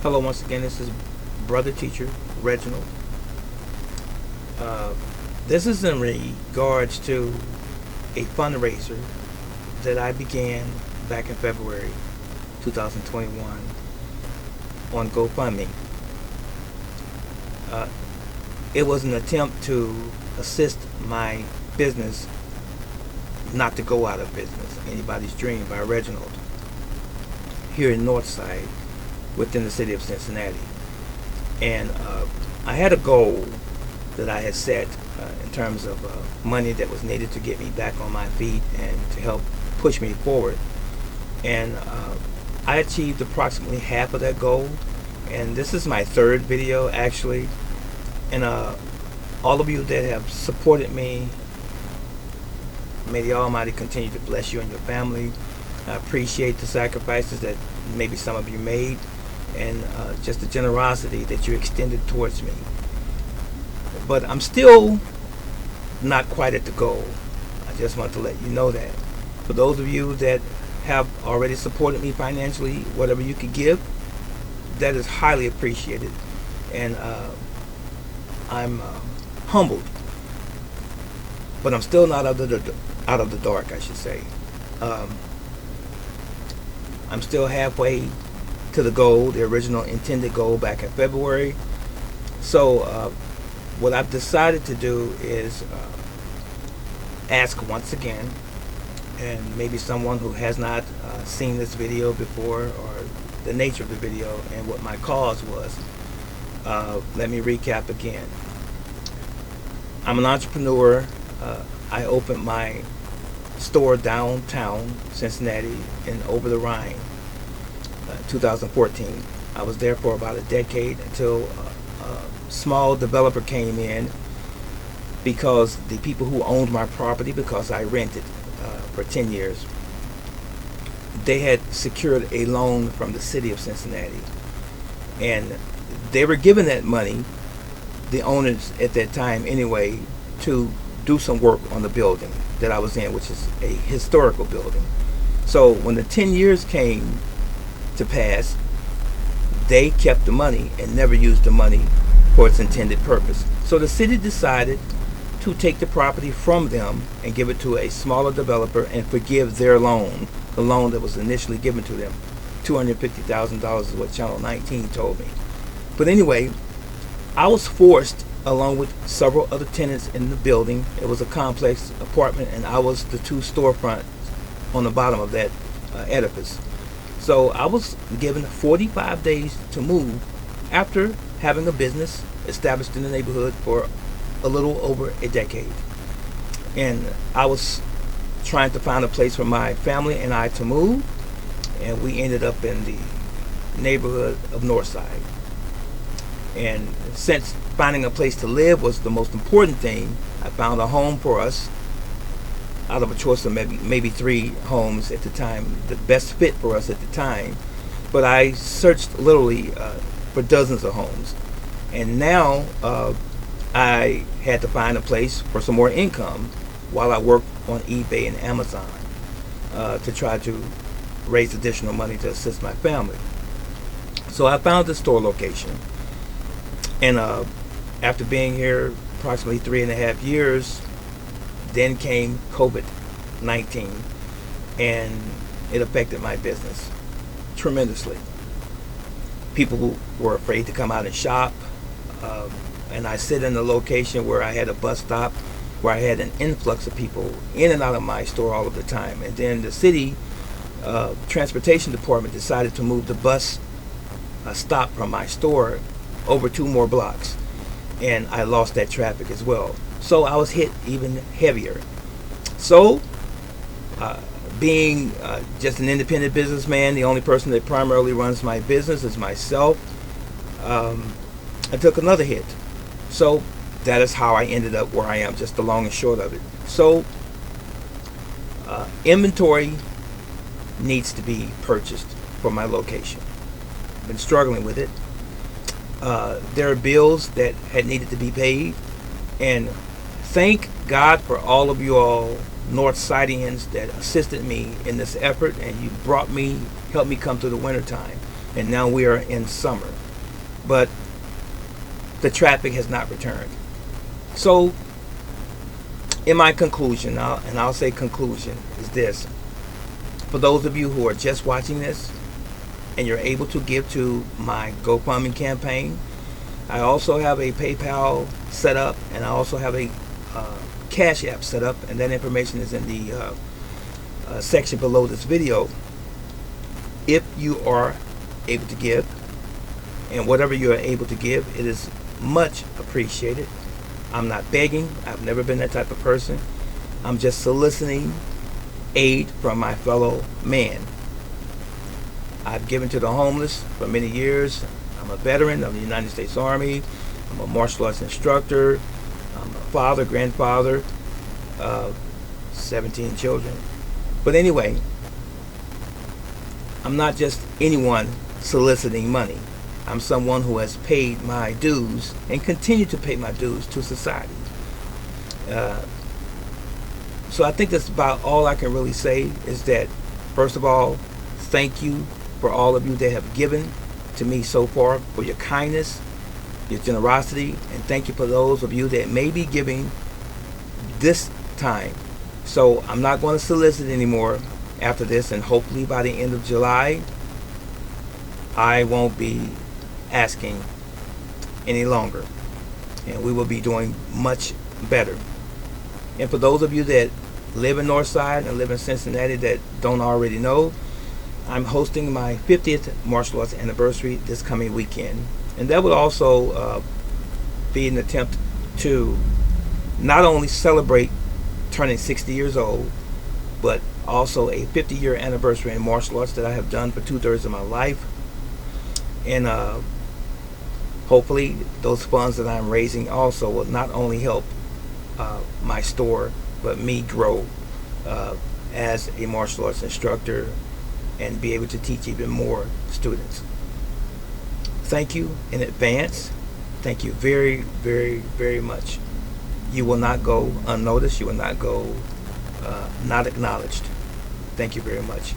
Hello, once again, this is Brother Teacher Reginald. Uh, this is in regards to a fundraiser that I began back in February 2021 on GoFundMe. Uh, it was an attempt to assist my business not to go out of business. Anybody's Dream by Reginald here in Northside within the city of Cincinnati. And I had a goal that I had set in terms of money that was needed to get me back on my feet and to help push me forward. And I achieved approximately half of that goal. And this is my third video actually. And all of you that have supported me, may the Almighty continue to bless you and your family. I appreciate the sacrifices that maybe some of you made, and just the generosity that you extended towards me. But I'm still not quite at the goal. I just want to let you know that. For those of you that have already supported me financially, whatever you could give, that is highly appreciated. And I'm humbled. But I'm still not out of the dark, I should say. I'm still halfway to the goal, the original intended goal back in February. So what I've decided to do is ask once again, and maybe someone who has not seen this video before, or the nature of the video and what my cause was. Let me recap again. I'm an entrepreneur. I opened my store downtown Cincinnati in Over the Rhine, 2014. I was there for about a decade until a small developer came in, because the people who owned my property, because I rented for 10 years, they had secured a loan from the city of Cincinnati, and they were given that money, the owners at that time anyway, to do some work on the building that I was in, which is a historical building. So when the 10 years came to pass, they kept the money and never used the money for its intended purpose. So the city decided to take the property from them and give it to a smaller developer and forgive their loan, the loan that was initially given to them. $250,000 is what Channel 19 told me. But anyway, I was forced, along with several other tenants in the building. It was a complex apartment, and I was the two storefronts on the bottom of that edifice. So I was given 45 days to move after having a business established in the neighborhood for a little over a decade. And I was trying to find a place for my family and I to move, and we ended up in the neighborhood of Northside. And since finding a place to live was the most important thing, I found a home for us out of a choice of maybe 3 homes at the time, the best fit for us at the time. But I searched literally for dozens of homes. And now I had to find a place for some more income while I worked on eBay and Amazon to try to raise additional money to assist my family. So I found the store location. And after being here approximately 3.5 years, then came COVID-19, and it affected my business tremendously. People were afraid to come out and shop, and I sit in a location where I had a bus stop, where I had an influx of people in and out of my store all of the time. And then the city transportation department decided to move the bus stop from my store over 2 more blocks, and I lost that traffic as well. So I was hit even heavier. So being just an independent businessman, the only person that primarily runs my business is myself, I took another hit. So that is how I ended up where I am, just the long and short of it. So inventory needs to be purchased for my location. I've been struggling with it. There are bills that had needed to be paid, and thank God for all of you all Northsidians that assisted me in this effort, and you helped me come through the winter time. and now we are in summer. But the traffic has not returned. So, in my conclusion, and I'll say conclusion, is this. For those of you who are just watching this and you're able to give to my GoFundMe campaign, I also have a PayPal set up, and I also have a Cash App set up, and that information is in the section below this video. If you are able to give, and whatever you are able to give, it is much appreciated. I'm not begging. I've never been that type of person. I'm just soliciting aid from my fellow man. I've given to the homeless for many years. I'm a veteran of the United States Army. I'm a martial arts instructor. I'm a father, grandfather of 17 children. But anyway, I'm not just anyone soliciting money. I'm someone who has paid my dues and continue to pay my dues to society. So I think that's about all I can really say, is that, first of all, thank you for all of you that have given to me so far, for your kindness, your generosity, and thank you for those of you that may be giving this time. So I'm not going to solicit anymore after this, and hopefully by the end of July, I won't be asking any longer, and we will be doing much better. And for those of you that live in Northside and live in Cincinnati that don't already know, I'm hosting my 50th martial arts anniversary this coming weekend, and that will also be an attempt to not only celebrate turning 60 years old, but also a 50-year anniversary in martial arts that I have done for 2/3 of my life. And hopefully those funds that I'm raising also will not only help my store, but me grow as a martial arts instructor and be able to teach even more students. Thank you in advance. Thank you very, very, very much. You will not go unnoticed. You will not go not acknowledged. Thank you very much.